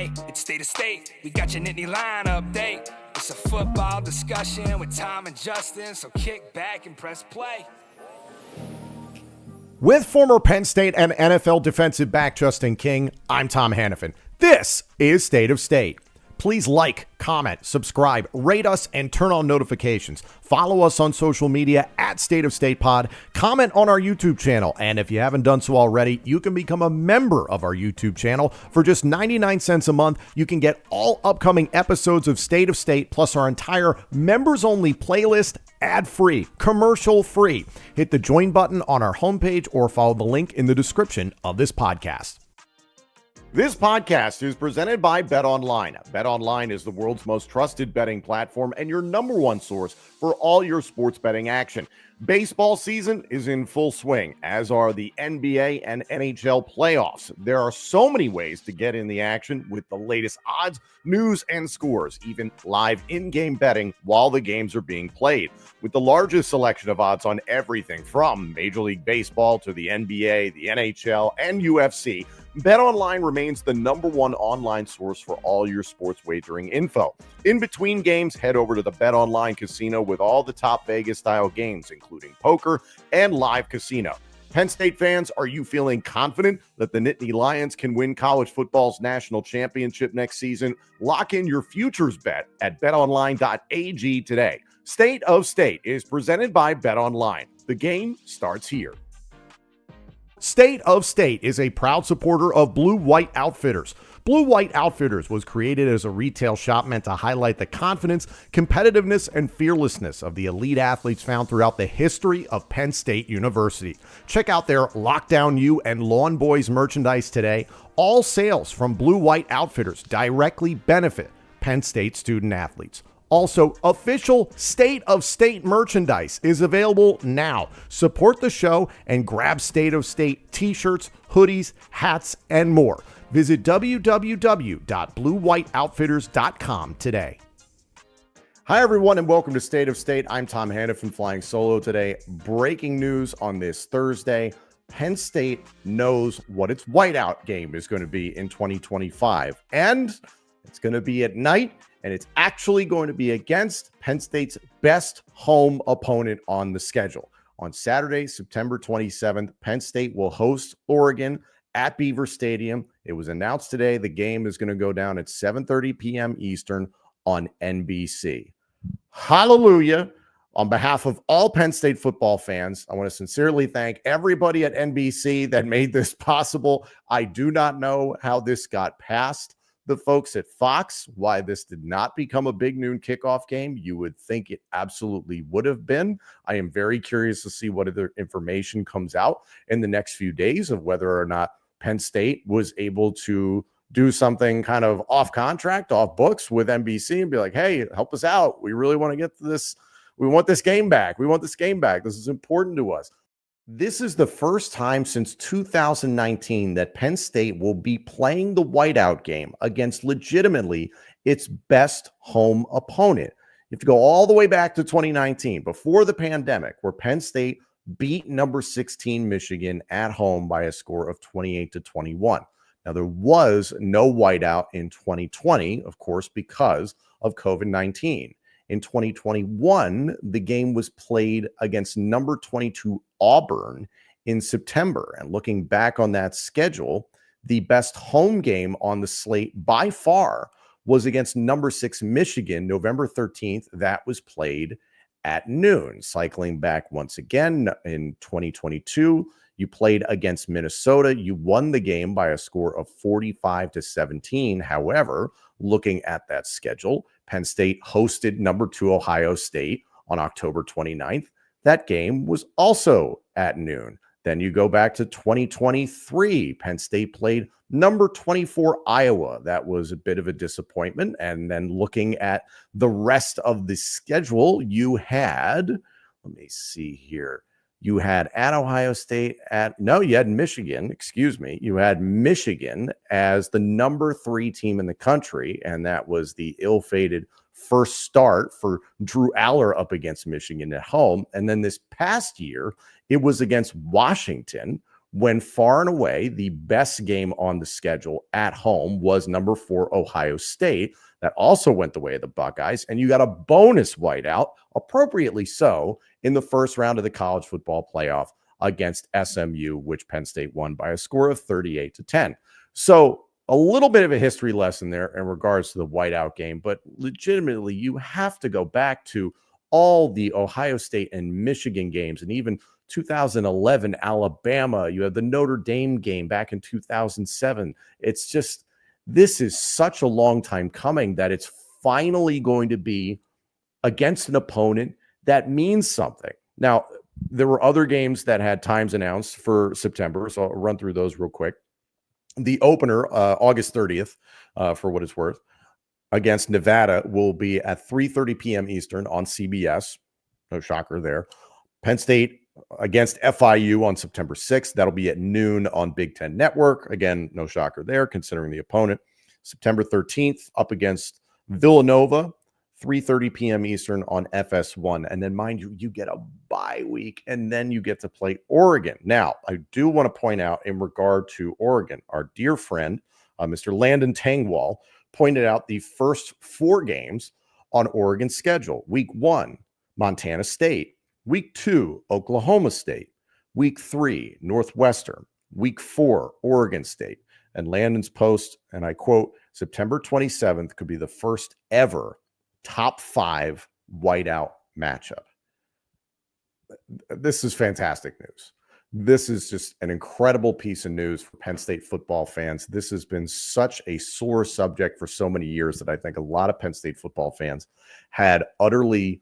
Hey, it's State of State. We got your Nittany Line update. It's a football discussion with Tom and Justin, so kick back and press play. With former Penn State and NFL defensive back Justin King, I'm Tom Hannafin. This is State of State. Please like, comment, subscribe, rate us, and turn on notifications. Follow us on social media at State of State Pod. Comment on our YouTube channel. And if you haven't done so already, you can become a member of our YouTube channel. For just 99 cents a month, you can get all upcoming episodes of State of State, plus our entire members-only playlist, ad-free, commercial-free. Hit the join button on our homepage or follow the link in the description of this podcast. This podcast is presented by BetOnline. BetOnline is the world's most trusted betting platform and your number one source for all your sports betting action. Baseball season is in full swing, as are the NBA and NHL playoffs. There are so many ways to get in the action with the latest odds, news, and scores, even live in-game betting while the games are being played. With the largest selection of odds on everything from Major League Baseball to the NBA, the NHL, and UFC, BetOnline remains the number one online source for all your sports wagering info. In between games, head over to the BetOnline casino with all the top Vegas-style games, including poker and live casino. Penn State fans, are you feeling confident that the Nittany Lions can win college football's national championship next season? Lock in your futures bet at betonline.ag today. State of State is presented by BetOnline. The game starts here. State of State is a proud supporter of Blue White Outfitters. Blue White Outfitters was created as a retail shop meant to highlight the confidence, competitiveness, and fearlessness of the elite athletes found throughout the history of Penn State University. Check out their Lockdown U and Lawn Boys merchandise today. All sales from Blue White Outfitters directly benefit Penn State student athletes. Also, official State of State merchandise is available now. Support the show and grab State of State t-shirts, hoodies, hats, and more. Visit www.bluewhiteoutfitters.com today. Hi, everyone, and welcome to State of State. I'm Tom Hannafin, flying solo today. Breaking news on this Thursday. Penn State knows what its whiteout game is going to be in 2025, and it's going to be at night. And it's actually going to be against Penn State's best home opponent on the schedule. On Saturday, September 27th, Penn State will host Oregon at Beaver Stadium. It was announced today the game is going to go down at 7:30 p.m. Eastern on NBC. Hallelujah. On behalf of all Penn State football fans, I want to sincerely thank everybody at NBC that made this possible. I do not know how this got past the folks at Fox, why this did not become a big noon kickoff game. You would think it absolutely would have been. I am very curious to see what other information comes out in the next few days of whether or not Penn State was able to do something kind of off contract, off books with NBC and be like, hey, help us out. We really want to get to this. We want this game back. We want this game back. This is important to us. This is the first time since 2019 that Penn State will be playing the whiteout game against legitimately its best home opponent. You have to go all the way back to 2019, before the pandemic, where Penn State beat number 16 Michigan at home by a score of 28-21. Now, there was no whiteout in 2020, of course, because of COVID-19. In 2021, the game was played against number 22 Auburn in September. And looking back on that schedule, the best home game on the slate by far was against number 6 Michigan, November 13th. That was played at noon. Cycling back once again in 2022, you played against Minnesota. You won the game by a score of 45-17. However, looking at that schedule, Penn State hosted number 2 Ohio State on October 29th. That game was also at noon. Then you go back to 2023. Penn State played number 24 Iowa. That was a bit of a disappointment. And then looking at the rest of the schedule, you had, let me see here. You had at Ohio State you had Michigan, excuse me. You had Michigan as the number 3 team in the country. And that was the ill-fated first start for Drew Aller up against Michigan at home. And then this past year, it was against Washington, when far and away the best game on the schedule at home was number 4 Ohio State. That also went the way of the Buckeyes, and you got a bonus whiteout, appropriately so, in the first round of the college football playoff against SMU, which Penn State won by a score of 38-10. So a little bit of a history lesson there in regards to the whiteout game, but legitimately you have to go back to all the Ohio State and Michigan games, and even 2011 Alabama. You have the Notre Dame game back in 2007. It's just, this is such a long time coming that it's finally going to be against an opponent that means something. Now, there were other games that had times announced for September, so I'll run through those real quick. The opener, August 30th, for what it's worth, against Nevada will be at 3:30 p.m. Eastern on CBS. No shocker there. Penn State against FIU on September 6th. That'll be at noon on Big Ten Network. Again, no shocker there, considering the opponent. September 13th, up against Villanova, 3:30 p.m. Eastern on FS1. And then, mind you, you get a bye week, and then you get to play Oregon. Now, I do want to point out in regard to Oregon, our dear friend, Mr. Landon Tangwall, pointed out the first 4 games on Oregon's schedule. Week 1, Montana State. Week 2, Oklahoma State. Week 3, Northwestern. Week 4, Oregon State. And Landon's post, and I quote, September 27th could be the first ever top 5 whiteout matchup. This is fantastic news. This is just an incredible piece of news for Penn State football fans. This has been such a sore subject for so many years that I think a lot of Penn State football fans had utterly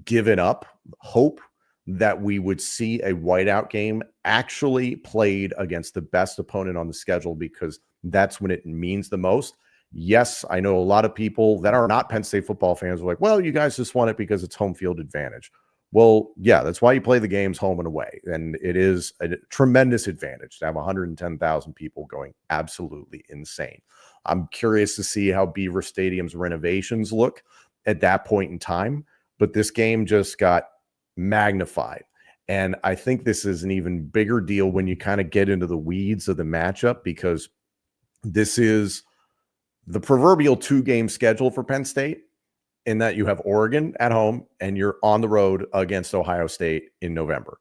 given up hope that we would see a whiteout game actually played against the best opponent on the schedule, because that's when it means the most. Yes, I know a lot of people that are not Penn State football fans are like, well, you guys just want it because it's home field advantage. Well, yeah, that's why you play the games home and away. And it is a tremendous advantage to have 110,000 people going absolutely insane. I'm curious to see how Beaver Stadium's renovations look at that point in time, but this game just got magnified. And I think this is an even bigger deal when you kind of get into the weeds of the matchup, because this is the proverbial 2-game schedule for Penn State, in that you have Oregon at home and you're on the road against Ohio State in November.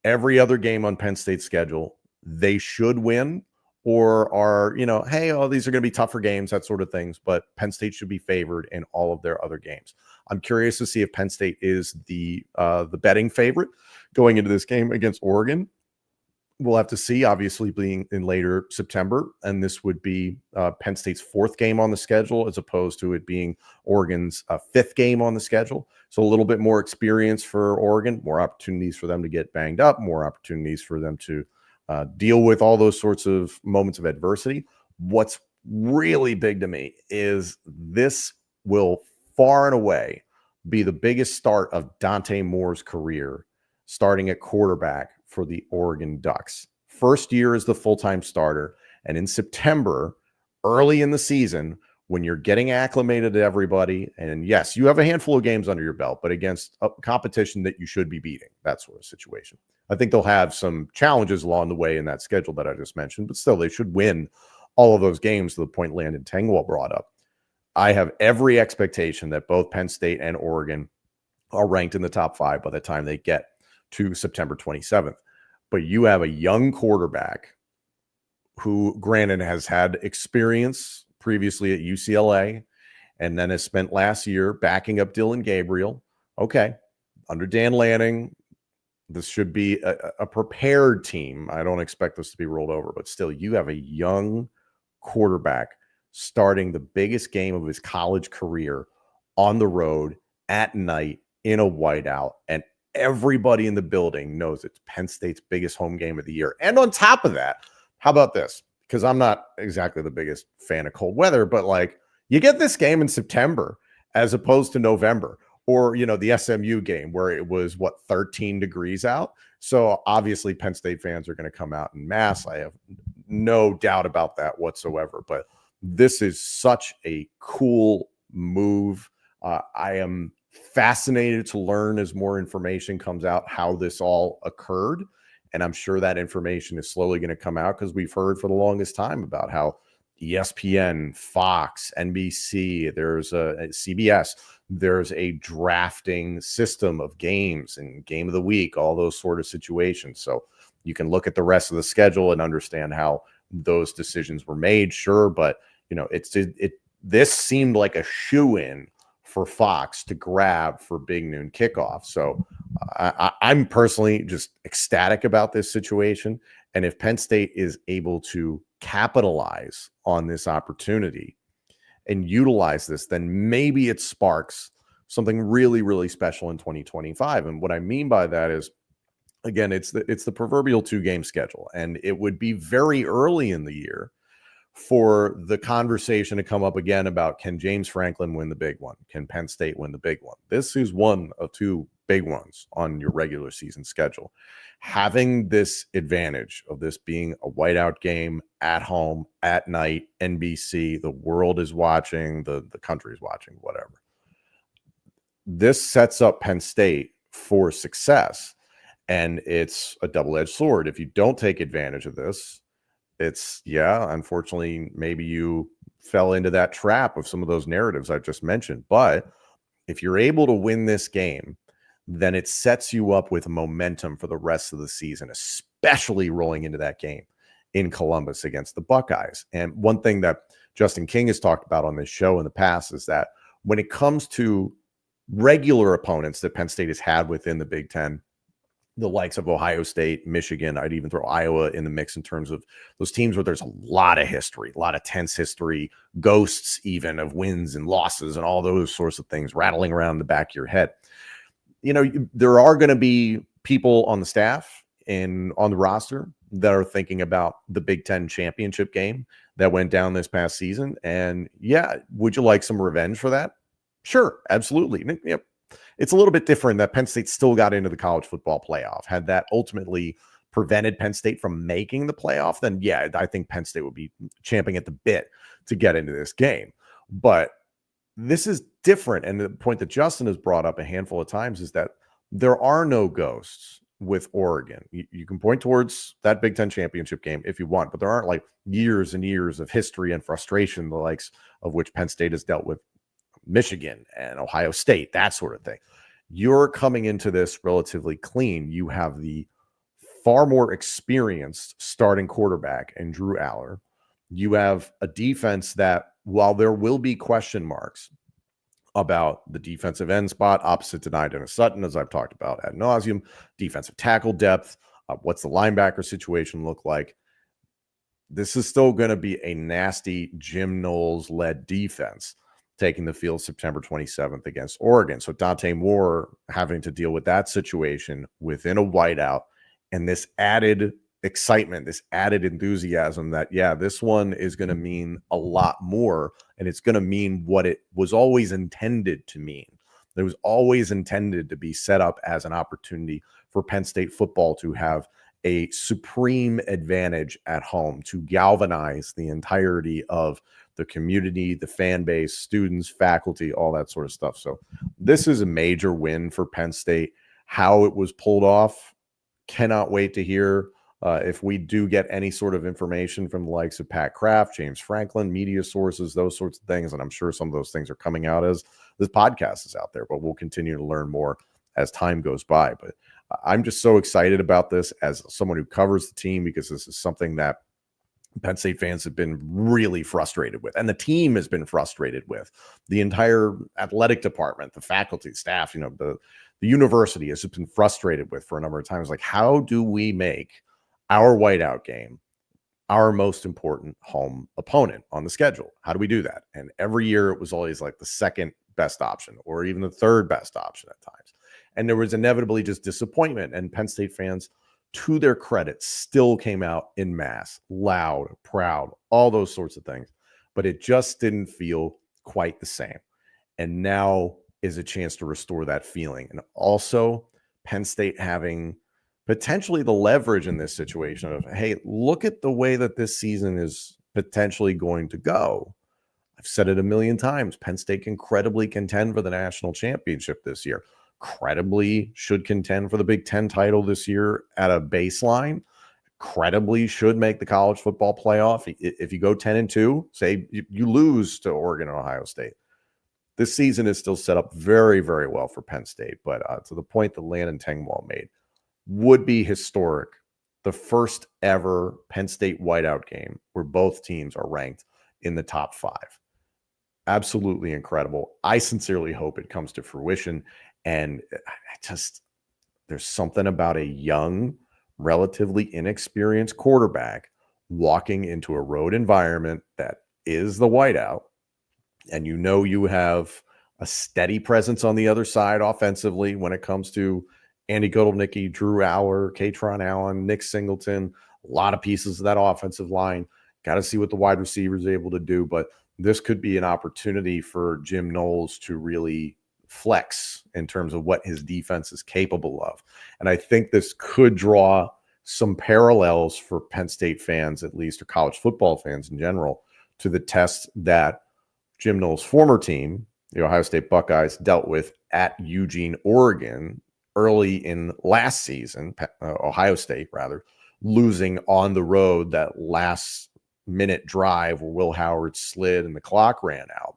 Every other game on Penn State's schedule, they should win, or are, hey, these are going to be tougher games, that sort of things. But Penn State should be favored in all of their other games. I'm curious to see if Penn State is the betting favorite going into this game against Oregon. We'll have to see, obviously, being in later September. And this would be Penn State's 4th game on the schedule, as opposed to it being Oregon's 5th game on the schedule. So a little bit more experience for Oregon, more opportunities for them to get banged up, more opportunities for them to deal with all those sorts of moments of adversity. What's really big to me is this will far and away be the biggest start of Dante Moore's career, starting at quarterback for the Oregon Ducks. First year as the full-time starter. And in September, early in the season, when you're getting acclimated to everybody, and yes, you have a handful of games under your belt, but against a competition that you should be beating, that sort of situation. I think they'll have some challenges along the way in that schedule that I just mentioned, but still, they should win all of those games, to the point Landon Tangwall brought up. I have every expectation that both Penn State and Oregon are ranked in the top 5 by the time they get to September 27th. But you have a young quarterback who, granted, has had experience previously at UCLA and then has spent last year backing up Dylan Gabriel. Okay, under Dan Lanning, this should be a prepared team. I don't expect this to be rolled over, but still, you have a young quarterback starting the biggest game of his college career on the road at night in a whiteout, and everybody in the building knows it's Penn State's biggest home game of the year. And on top of that, how about this? Because I'm not exactly the biggest fan of cold weather, but like, you get this game in September as opposed to November, or, the SMU game where it was 13 degrees out. So obviously Penn State fans are going to come out en masse. I have no doubt about that whatsoever. But this is such a cool move. I am fascinated to learn, as more information comes out, how this all occurred. And I'm sure that information is slowly going to come out because we've heard for the longest time about how ESPN, Fox, NBC, there's a CBS, there's a drafting system of games and game of the week, all those sort of situations. So you can look at the rest of the schedule and understand how those decisions were made. Sure, but this seemed like a shoe-in for Fox to grab for big noon kickoff. So I'm personally just ecstatic about this situation. And if Penn State is able to capitalize on this opportunity and utilize this, then maybe it sparks something really, really special in 2025. And what I mean by that is, again, it's the proverbial 2-game schedule. And it would be very early in the year for the conversation to come up again about, can James Franklin win the big one? Can Penn State win the big one? This is one of 2 big ones on your regular season schedule. Having this advantage of this being a whiteout game at home, at night, NBC, the world is watching, the country is watching, whatever. This sets up Penn State for success. And it's a double-edged sword. If you don't take advantage of this, unfortunately, maybe you fell into that trap of some of those narratives I've just mentioned. But if you're able to win this game, then it sets you up with momentum for the rest of the season, especially rolling into that game in Columbus against the Buckeyes. And one thing that Justin King has talked about on this show in the past is that when it comes to regular opponents that Penn State has had within the Big Ten, the likes of Ohio State, Michigan, I'd even throw Iowa in the mix in terms of those teams where there's a lot of history, a lot of tense history, ghosts even of wins and losses and all those sorts of things rattling around the back of your head. There are going to be people on the staff and on the roster that are thinking about the Big Ten championship game that went down this past season. And would you like some revenge for that? Sure, absolutely. Yep. It's a little bit different that Penn State still got into the college football playoff. Had that ultimately prevented Penn State from making the playoff, then I think Penn State would be champing at the bit to get into this game. But this is different. And the point that Justin has brought up a handful of times is that there are no ghosts with Oregon. You can point towards that Big Ten championship game if you want, but there aren't like years and years of history and frustration, the likes of which Penn State has dealt with Michigan and Ohio State, that sort of thing. You're coming into this relatively clean. You have the far more experienced starting quarterback in Drew Aller. You have a defense that, while there will be question marks about the defensive end spot opposite to Dennis Sutton, as I've talked about ad nauseum, defensive tackle depth, what's the linebacker situation look like? This is still going to be a nasty Jim Knowles-led defense taking the field September 27th against Oregon. So Dante Moore having to deal with that situation within a whiteout and this added excitement, this added enthusiasm that, this one is going to mean a lot more, and it's going to mean what it was always intended to mean. It was always intended to be set up as an opportunity for Penn State football to have a supreme advantage at home, to galvanize the entirety of the community, the fan base, students, faculty, all that sort of stuff. So this is a major win for Penn State. How it was pulled off, cannot wait to hear if we do get any sort of information from the likes of Pat Kraft, James Franklin, media sources, those sorts of things. And I'm sure some of those things are coming out as this podcast is out there, but we'll continue to learn more as time goes by. But I'm just so excited about this as someone who covers the team, because this is something that Penn State fans have been really frustrated with, and the team has been frustrated with. The entire athletic department, the faculty, staff, the university has just been frustrated with for a number of times. Like, how do we make our whiteout game our most important home opponent on the schedule? How do we do that? And every year it was always like the second best option or even the third best option at times. And there was inevitably just disappointment, and Penn State fans, to their credit, still came out in mass, loud, proud, all those sorts of things. But it just didn't feel quite the same. And now is a chance to restore that feeling. And also Penn State having potentially the leverage in this situation of, hey, look at the way that this season is potentially going to go. I've said it a million times. Penn State can credibly contend for the national championship this year. credibly should contend for the Big Ten title this year at a baseline, credibly should make the college football playoff. If you go 10-2, say you lose to Oregon and Ohio State, this season is still set up very, very well for Penn State. But to the point that Landon Tengwall made, would be historic. The first ever Penn State whiteout game where both teams are ranked in the top 5. Absolutely incredible. I sincerely hope it comes to fruition. And there's something about a young, relatively inexperienced quarterback walking into a road environment that is the whiteout. And you have a steady presence on the other side offensively when it comes to Andy Kotelnicki, Drew Aller, Katron Allen, Nick Singleton, a lot of pieces of that offensive line. Got to see what the wide receivers are able to do, but this could be an opportunity for Jim Knowles to really flex in terms of what his defense is capable of. And I think this could draw some parallels for Penn State fans, at least, or college football fans in general, to the test that Jim Knowles' former team, the Ohio State Buckeyes, dealt with at Eugene, Oregon, early in last season, Ohio State rather, losing on the road that last minute drive where Will Howard slid and the clock ran out.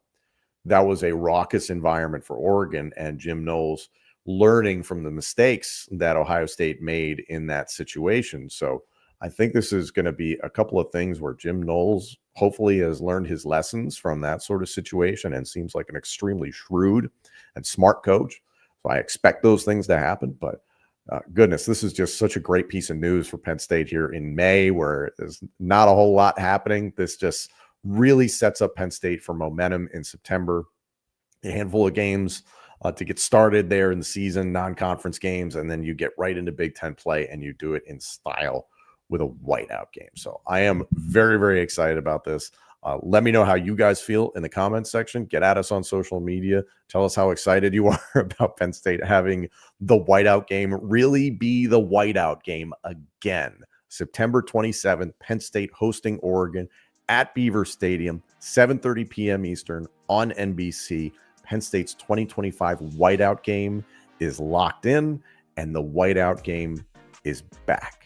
That was a raucous environment for Oregon, and Jim Knowles learning from the mistakes that Ohio State made in that situation. So I think this is going to be a couple of things where Jim Knowles hopefully has learned his lessons from that sort of situation and seems like an extremely shrewd and smart coach. So I expect those things to happen, but goodness, this is just such a great piece of news for Penn State here in May, where there's not a whole lot happening. This just really sets up Penn State for momentum in September. A handful of games to get started there in the season, non-conference games, and then you get right into Big Ten play and you do it in style with a whiteout game. So I am very, very excited about this. Let me know how you guys feel in the comments section. Get at us on social media. Tell us how excited you are about Penn State having the whiteout game really be the whiteout game again. September 27th, Penn State hosting Oregon at Beaver Stadium, 7:30 p.m. Eastern on NBC. Penn State's 2025 whiteout game is locked in, and the whiteout game is back.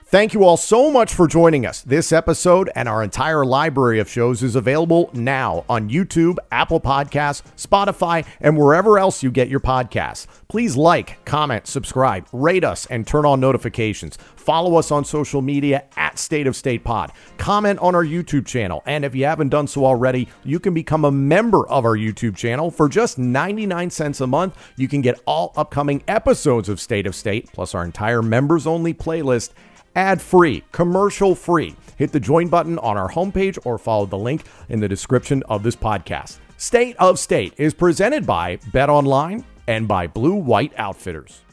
Thank you all so much for joining us. This episode and our entire library of shows is available now on YouTube, Apple Podcasts, Spotify, and wherever else you get your podcasts. Please like, comment, subscribe, rate us, and turn on notifications. Follow us on social media at State of State Pod. Comment on our YouTube channel. And if you haven't done so already, you can become a member of our YouTube channel. For just 99 cents a month, you can get all upcoming episodes of State of State, plus our entire members-only playlist, ad-free, commercial-free. Hit the join button on our homepage or follow the link in the description of this podcast. State of State is presented by Bet Online and by Blue White Outfitters.